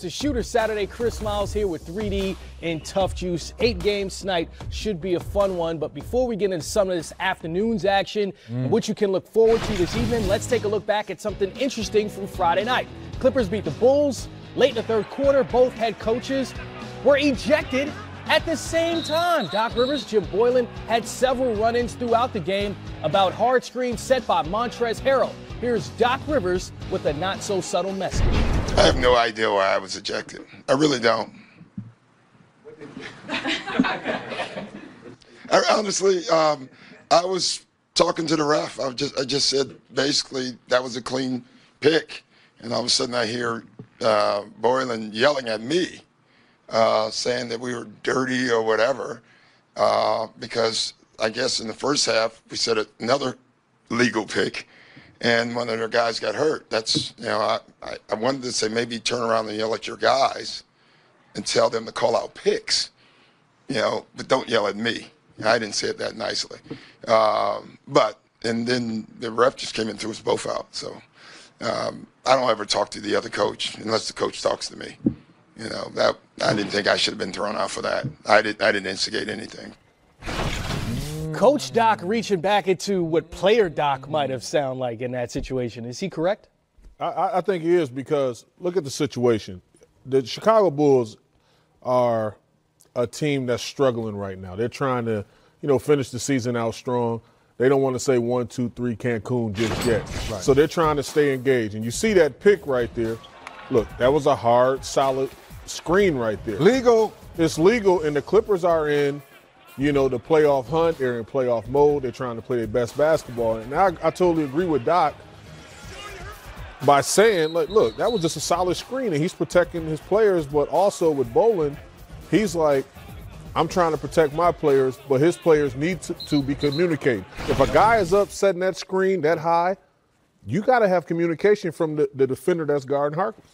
to Shooter Saturday. Chris Miles here with 3D and Tough Juice. 8 games tonight should be a fun one. But before we get into some of this afternoon's action and what you can look forward to this evening, let's take a look back at something interesting from Friday night. Clippers beat the Bulls late in the third quarter. Both head coaches were ejected at the same time. Doc Rivers, Jim Boylen had several run-ins throughout the game about hard screens set by Montrezl Harrell. Here's Doc Rivers with a not-so-subtle message. I have no idea why I was ejected. I really don't. Honestly, I was talking to the ref. I just said basically that was a clean pick, and all of a sudden I hear Boylen yelling at me, saying that we were dirty or whatever, because I guess in the first half we said another legal pick, and one of their guys got hurt. That's, I wanted to say maybe turn around and yell at your guys and tell them to call out picks, but don't yell at me. I didn't say it that nicely. And then the ref just came and threw us both out. So I don't ever talk to the other coach unless the coach talks to me. That I didn't think I should have been thrown out for that. I didn't instigate anything. Coach Doc reaching back into what player Doc might have sounded like in that situation. Is he correct? I think he is, because look at the situation. The Chicago Bulls are a team that's struggling right now. They're trying to, finish the season out strong. They don't want to say 1, 2, 3 Cancun just yet. Right. So they're trying to stay engaged. And you see that pick right there. Look, that was a hard, solid screen right there. Legal. It's legal, and the Clippers are in, the playoff hunt. They're in playoff mode. They're trying to play their best basketball. And I totally agree with Doc by saying, look, that was just a solid screen, and he's protecting his players. But also with Boylen, he's like, I'm trying to protect my players, but his players need to be communicating. If a guy is up setting that screen that high, you got to have communication from the defender that's guarding Harkless.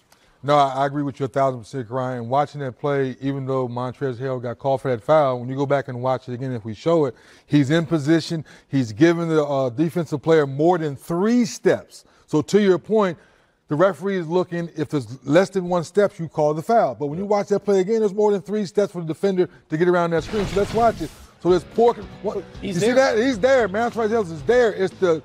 No, I agree with you 1,000%, Ryan. Watching that play, even though Montrezl Harrell got called for that foul, when you go back and watch it again, if we show it, he's in position. He's giving the defensive player more than 3 steps. So to your point, the referee is looking. If there's less than 1 step, you call the foul. But when you watch that play again, there's more than 3 steps for the defender to get around that screen. So let's watch it. So there's poor. You see that? He's there. Montrezl Harrell is there. It's the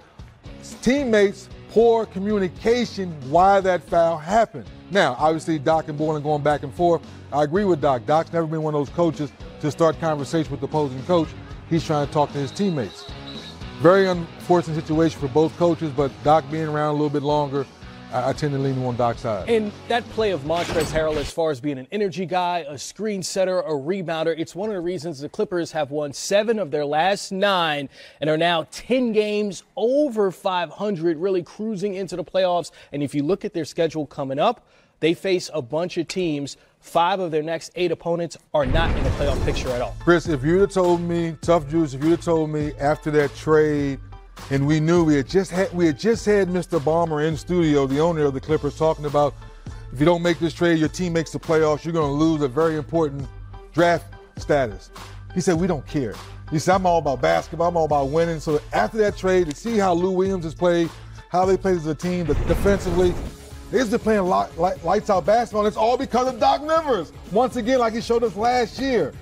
teammates' poor communication why that foul happened. Now, obviously, Doc and Boylen going back and forth. I agree with Doc. Doc's never been one of those coaches to start conversation with the opposing coach. He's trying to talk to his teammates. Very unfortunate situation for both coaches, but Doc being around a little bit longer, I tend to lean on Doc's side. And that play of Montrezl Harrell, as far as being an energy guy, a screen setter, a rebounder, it's one of the reasons the Clippers have won 7 of their last 9 and are now 10 games over 500, really cruising into the playoffs. And if you look at their schedule coming up, they face a bunch of teams. 5 of their next 8 opponents are not in the playoff picture at all. Chris, if you'd have told me, Tough Juice, if you'd have told me after that trade, and we knew we had just had Mr. Ballmer in studio, the owner of the Clippers, talking about if you don't make this trade, your team makes the playoffs, you're going to lose a very important draft status. He said, we don't care. He said, I'm all about basketball, I'm all about winning. So after that trade, to see how Lou Williams has played, how they played as a team defensively, they've been playing lights out basketball, and it's all because of Doc Rivers. Once again, like he showed us last year.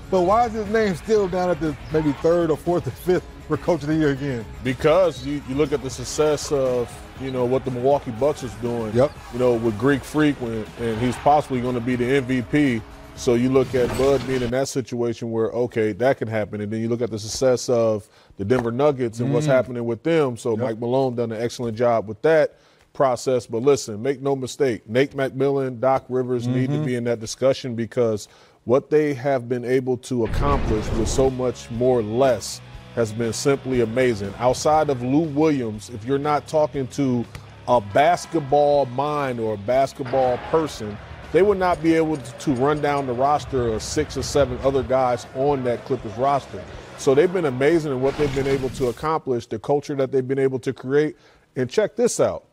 But why is his name still down at the maybe 3rd or 4th or 5th for Coach of the Year again? Because you look at the success of, what the Milwaukee Bucks is doing, yep. With Greek Freak, and he's possibly going to be the MVP. So you look at Bud being in that situation where, okay, that can happen. And then you look at the success of the Denver Nuggets and what's happening with them. So Mike Malone done an excellent job with that process. But listen, make no mistake, Nate McMillan, Doc Rivers need to be in that discussion, because what they have been able to accomplish with so much more less has been simply amazing. Outside of Lou Williams, if you're not talking to a basketball mind or a basketball person, they would not be able to run down the roster of 6 or 7 other guys on that Clippers roster. So they've been amazing in what they've been able to accomplish, the culture that they've been able to create. And check this out.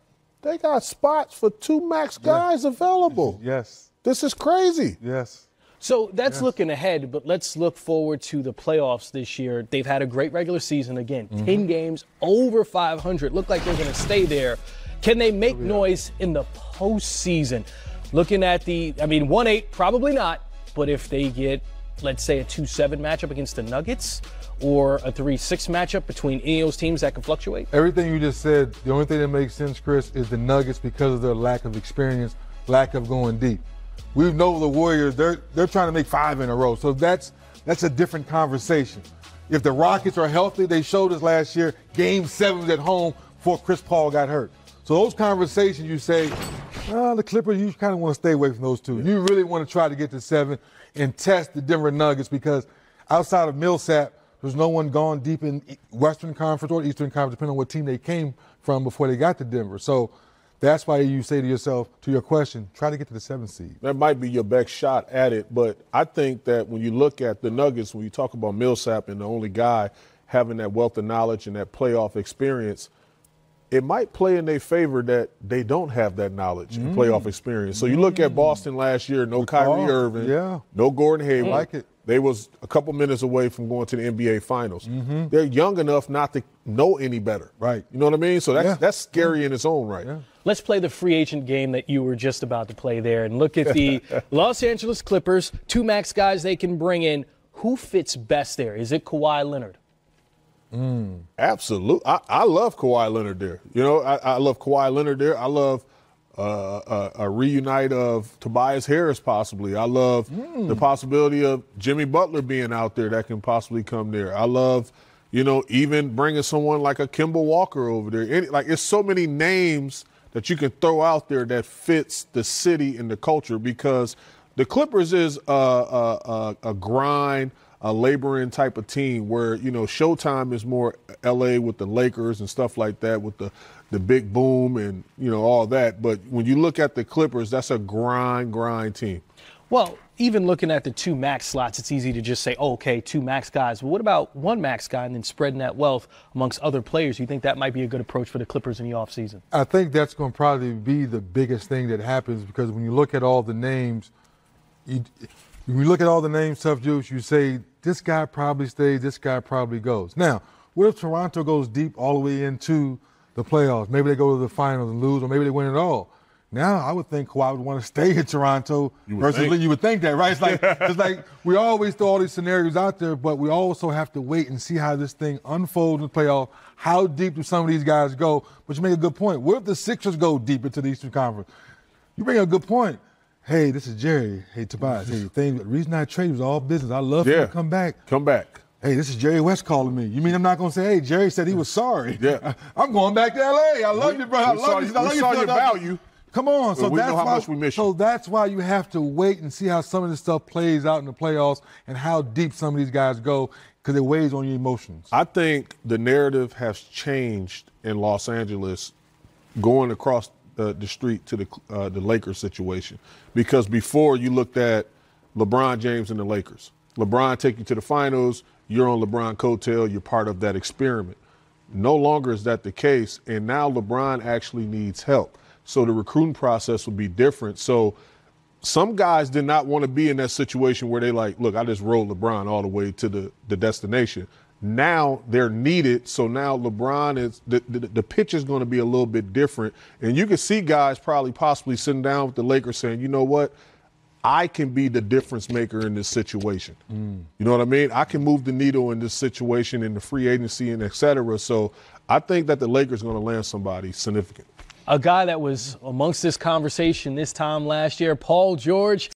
They got spots for 2 max guys available. Yes. This is crazy. Yes. So that's looking ahead, but let's look forward to the playoffs this year. They've had a great regular season. Again, 10 games over 500. Look like they're going to stay there. Can they make noise in the postseason? looking at 1-8, probably not. But if they get, let's say, a 2-7 matchup against the Nuggets or a 3-6 matchup between any of those teams that can fluctuate? Everything you just said, the only thing that makes sense, Chris, is the Nuggets because of their lack of experience, lack of going deep. We know the Warriors, they're trying to make 5 in a row. So that's a different conversation. If the Rockets are healthy, they showed us last year, Game 7 was at home before Chris Paul got hurt. So those conversations you say, the Clippers, you kind of want to stay away from those two. You really want to try to get to 7 and test the Denver Nuggets because outside of Millsap, there's no one gone deep in Western Conference or Eastern Conference, depending on what team they came from before they got to Denver. So that's why you say to yourself, to your question, try to get to the 7th seed. That might be your best shot at it, but I think that when you look at the Nuggets, when you talk about Millsap and the only guy having that wealth of knowledge and that playoff experience, it might play in their favor that they don't have that knowledge and playoff experience. So you look at Boston last year, no Kyrie Irving, no Gordon Hayward. Like it. They was a couple minutes away from going to the NBA Finals. They're young enough not to know any better. Right. You know what I mean? So that's scary in its own right. Yeah. Let's play the free agent game that you were just about to play there and look at the Los Angeles Clippers, 2 max guys they can bring in. Who fits best there? Is it Kawhi Leonard? Absolutely. I love Kawhi Leonard there. You know, I love Kawhi Leonard there. I love a reunite of Tobias Harris possibly. I love the possibility of Jimmy Butler being out there that can possibly come there. I love, even bringing someone like a Kemba Walker over there. It's so many names that you can throw out there that fits the city and the culture because the Clippers is a grind, a laboring type of team where, Showtime is more L.A. with the Lakers and stuff like that with the big boom and, all that. But when you look at the Clippers, that's a grind team. Well, even looking at the 2 max slots, it's easy to just say, 2 max guys. But what about 1 max guy and then spreading that wealth amongst other players? You think that might be a good approach for the Clippers in the offseason? I think that's going to probably be the biggest thing that happens because when you look at all the names, Tough Juice, you say, this guy probably stays, this guy probably goes. Now, what if Toronto goes deep all the way into the playoffs? Maybe they go to the finals and lose, or maybe they win it all. Now, I would think Kawhi would want to stay in Toronto. You would think that, right? It's like we always throw all these scenarios out there, but we also have to wait and see how this thing unfolds in the playoff. How deep do some of these guys go? But you make a good point. What if the Sixers go deep into the Eastern Conference? You bring a good point. Hey, this is Jerry. Hey, Tobias. Hey, the reason I traded was all business. I love him to come back. Come back. Hey, this is Jerry West calling me. You mean I'm not going to say, hey, Jerry said he was sorry. Yeah. I'm going back to L.A. I love you, bro. I love you. We saw your value. Come on. So we know how much we miss you. So that's why you have to wait and see how some of this stuff plays out in the playoffs and how deep some of these guys go because it weighs on your emotions. I think the narrative has changed in Los Angeles going across the street to the Lakers situation because before you looked at LeBron James and the Lakers. LeBron take you to the finals, you're on LeBron coattail, you're part of that experiment. No longer is that the case, and now LeBron actually needs help. So the recruiting process will be different. So some guys did not want to be in that situation where they like, look, I just rolled LeBron all the way to the destination. Now they're needed, so now LeBron is the pitch is going to be a little bit different, and you can see guys possibly sitting down with the Lakers saying, you know what, I can be the difference maker in this situation. You know what I mean? I can move the needle in this situation in the free agency and et cetera. So I think that the Lakers are going to land somebody significant. A guy that was amongst this conversation this time last year, Paul George.